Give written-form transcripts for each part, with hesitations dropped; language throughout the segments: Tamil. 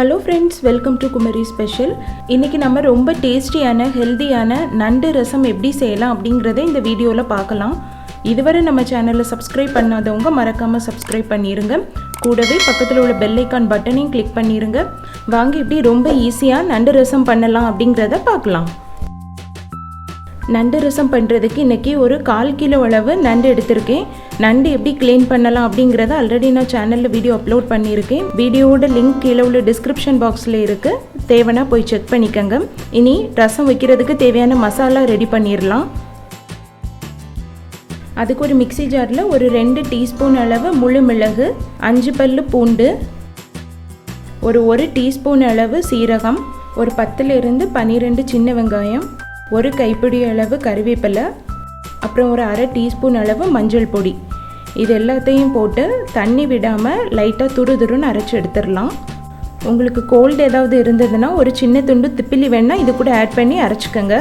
Hello friends, welcome to Kumari special. இன்னைக்கு நம்ம ரொம்ப டேஸ்டியான ஹெல்தியான நண்டு ரசம் எப்படி செய்யலாம் அப்படிங்கறதை இந்த வீடியோல பார்க்கலாம். இதுவரை நம்ம சேனலை சப்ஸ்கிரைப் பண்ணாதவங்க மறக்காம சப்ஸ்கிரைப் பண்ணிருங்க. கூடவே பக்கத்துல உள்ள பெல் ஐகான் பட்டனையும் கிளிக் பண்ணிருங்க. வாங்க இப்படி ரொம்ப ஈஸியா நண்டு ரசம் பண்ணலாம் அப்படிங்கறதை பார்க்கலாம். நண்டு ரசம் பண்ணுறதுக்கு இன்றைக்கி ஒரு 1/4 கிலோ அளவு நண்டு எடுத்திருக்கேன். நண்டு எப்படி க்ளீன் பண்ணலாம் அப்படிங்கிறத ஆல்ரெடி நான் சேனலில் வீடியோ அப்லோட் பண்ணியிருக்கேன். வீடியோவோட லிங்க் கீழே உள்ள டிஸ்கிரிப்ஷன் பாக்ஸில் இருக்குது, தேவைன்னா போய் செக் பண்ணிக்கோங்க. இனி ரசம் வைக்கிறதுக்கு தேவையான மசாலா ரெடி பண்ணிடலாம். அதுக்கு ஒரு மிக்ஸி ஜாரில் ஒரு 2 டீஸ்பூன் அளவு முழு மிளகு, 5 பல்லு பூண்டு, ஒரு 1 டீஸ்பூன் அளவு சீரகம், ஒரு 10லிருந்து 12 சின்ன வெங்காயம், ஒரு கைப்பிடி அளவு கறிவேப்பிலை, அப்புறம் ஒரு 1/2 டீஸ்பூன் அளவு மஞ்சள் பொடி. இது எல்லாத்தையும் போட்டு தண்ணி விடாமல் லைட்டாக துருதுருன்னு அரைச்சி எடுத்துடலாம். உங்களுக்கு கோல்டு ஏதாவது இருந்ததுன்னா ஒரு சின்ன துண்டு திப்பிலி வேணால் இது கூட ஆட் பண்ணி அரைச்சிக்கோங்க.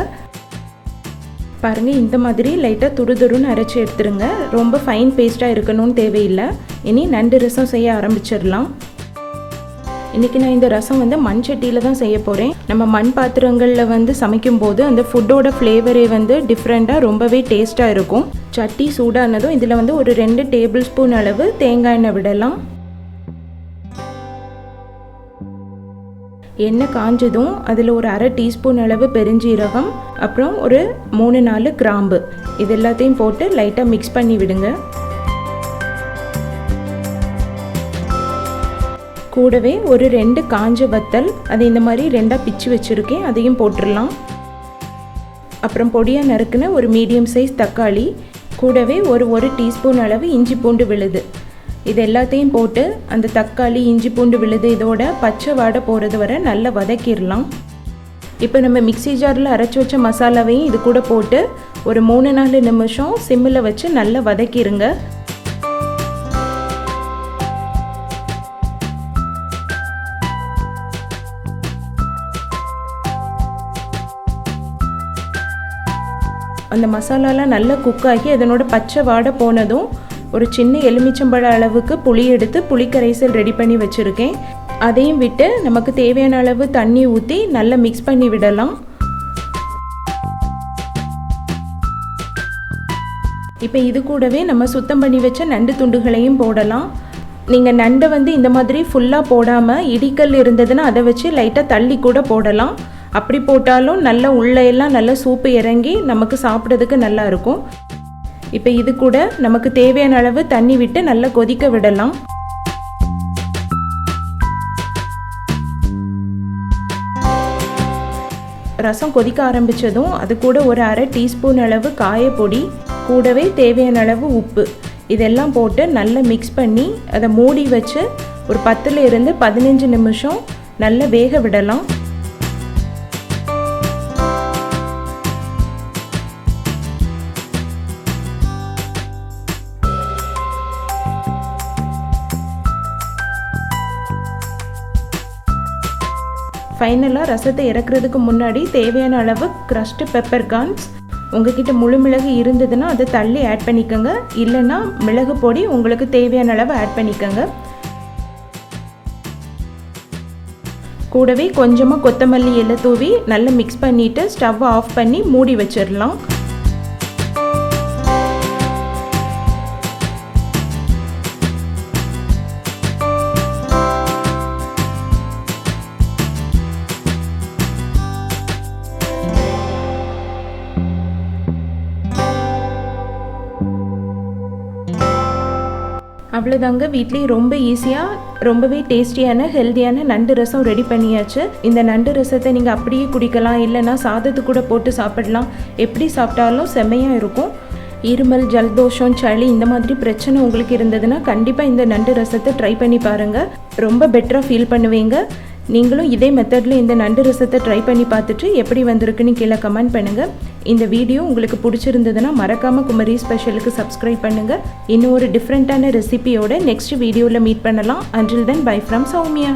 பாருங்கள், இந்த மாதிரி லைட்டாக துருதுருன்னு அரைச்சி எடுத்துருங்க. ரொம்ப ஃபைன் பேஸ்ட்டாக இருக்கணும்னு தேவையில்லை. இனி நண்டு ரசம் செய்ய ஆரம்பிச்சிடலாம். இன்றைக்கி நான் இந்த ரசம் மண் சட்டியில் தான் செய்ய போகிறேன். நம்ம மண் பாத்திரங்களில் சமைக்கும் போது அந்த ஃபுட்டோட ஃப்ளேவரே டிஃப்ரெண்ட்டாக ரொம்பவே டேஸ்ட்டாக இருக்கும். சட்டி சூடானதும் இதில் ஒரு 2 டேபிள் ஸ்பூன் அளவு தேங்காய் எண்ணெய் விடலாம். எண்ணெய் காஞ்சதும் அதில் ஒரு 1/2 டீஸ்பூன் அளவு பெருஞ்சீரகம், அப்புறம் ஒரு 3-4 கிராம்பு, இது எல்லாத்தையும் போட்டு லைட்டாக மிக்ஸ் பண்ணி விடுங்க. கூடவே ஒரு 2 காஞ்ச வத்தல், அது இந்த மாதிரி 2ஆக பிச்சு வச்சுருக்கேன், அதையும் போட்டுடலாம். அப்புறம் பொடியாக நறுக்குன ஒரு மீடியம் சைஸ் தக்காளி, கூடவே ஒரு டீஸ்பூன் அளவு இஞ்சி பூண்டு விழுது, இது எல்லாத்தையும் போட்டு அந்த தக்காளி இஞ்சி பூண்டு விழுது இதோட பச்சை வாடை போகிறது வரை நல்லா வதக்கிடலாம். இப்போ நம்ம மிக்ஸி ஜாரில் அரைச்சி வச்ச மசாலாவையும் இது கூட போட்டு ஒரு 3-4 நிமிஷம் சிம்மில் வச்சு நல்லா வதக்கிடுங்க. அந்த மசாலாலாம் நல்லா குக் ஆகி அதனோட பச்சை வாடை போனதும் ஒரு சின்ன எலுமிச்சம்பழ அளவுக்கு புளி எடுத்து புளிக்கரைசல் ரெடி பண்ணி வச்சுருக்கேன். அதையும் விட்டு நமக்கு தேவையான அளவு தண்ணி ஊற்றி நல்லா மிக்ஸ் பண்ணி விடலாம். இப்போ இது கூடவே நம்ம சுத்தம் பண்ணி வச்ச நண்டு துண்டுகளையும் போடலாம். நீங்கள் நண்டை இந்த மாதிரி ஃபுல்லாக போடாமல் இடிக்கல் இருந்ததுன்னா அதை வச்சு லைட்டாக தள்ளி கூட போடலாம். அப்படி போட்டாலும் நல்லா உள்ளெல்லாம் நல்லா சூப்பு இறங்கி நமக்கு சாப்பிட்றதுக்கு நல்லா இருக்கும். இப்போ இது கூட நமக்கு தேவையான அளவு தண்ணி விட்டு நல்லா கொதிக்க விடலாம். ரசம் கொதிக்க ஆரம்பித்ததும் அது கூட ஒரு 1/2 டீஸ்பூன் அளவு காயப்பொடி, கூடவே தேவையான அளவு உப்பு, இதெல்லாம் போட்டு நல்லா மிக்ஸ் பண்ணி அதை மூடி வச்சு ஒரு 10லிருந்து 15 நிமிஷம் நல்லா வேக விடலாம். ஃபைனலாக ரசத்தை இறக்குறதுக்கு முன்னாடி தேவையான அளவு க்ரஷ்டு பெப்பர் கார்ன்ஸ், உங்ககிட்ட முழு மிளகு இருந்ததுன்னா அதை தள்ளி ஆட் பண்ணிக்கோங்க, இல்லைன்னா மிளகு பொடி உங்களுக்கு தேவையான அளவு ஆட் பண்ணிக்கோங்க. கூடவே கொஞ்சமாக கொத்தமல்லி இலை தூவி நல்லா மிக்ஸ் பண்ணிவிட்டு ஸ்டவ் ஆஃப் பண்ணி மூடி வச்சிடலாம். அவ்வளோதாங்க, வீட்லேயே ரொம்ப ஈஸியாக ரொம்பவே டேஸ்டியான ஹெல்த்தியான நண்டு ரசம் ரெடி பண்ணியாச்சு. இந்த நண்டு ரசத்தை நீங்கள் அப்படியே குடிக்கலாம், இல்லைன்னா சாதத்து கூட போட்டு சாப்பிடலாம். எப்படி சாப்பிட்டாலும் செம்மையாக இருக்கும். இருமல், ஜலதோஷம், சளி இந்த மாதிரி பிரச்சனை உங்களுக்கு இருந்ததுன்னா கண்டிப்பாக இந்த நண்டு ரசத்தை ட்ரை பண்ணி பாருங்கள், ரொம்ப பெட்டராக ஃபீல் பண்ணுவீங்க. நீங்களும் இதே மெத்தடில் இந்த நண்டு ரசத்தை ட்ரை பண்ணி பார்த்துட்டு எப்படி வந்திருக்குன்னு கீழே கமெண்ட் பண்ணுங்கள். இந்த வீடியோ உங்களுக்கு பிடிச்சிருந்ததுன்னா மறக்காமல் குமரி ஸ்பெஷலுக்கு சப்ஸ்கிரைப் பண்ணுங்கள். இன்னும் ஒரு டிஃப்ரெண்ட்டான ரெசிபியோட நெக்ஸ்ட் வீடியோவில் மீட் பண்ணலாம். Until then, bye from Soumya.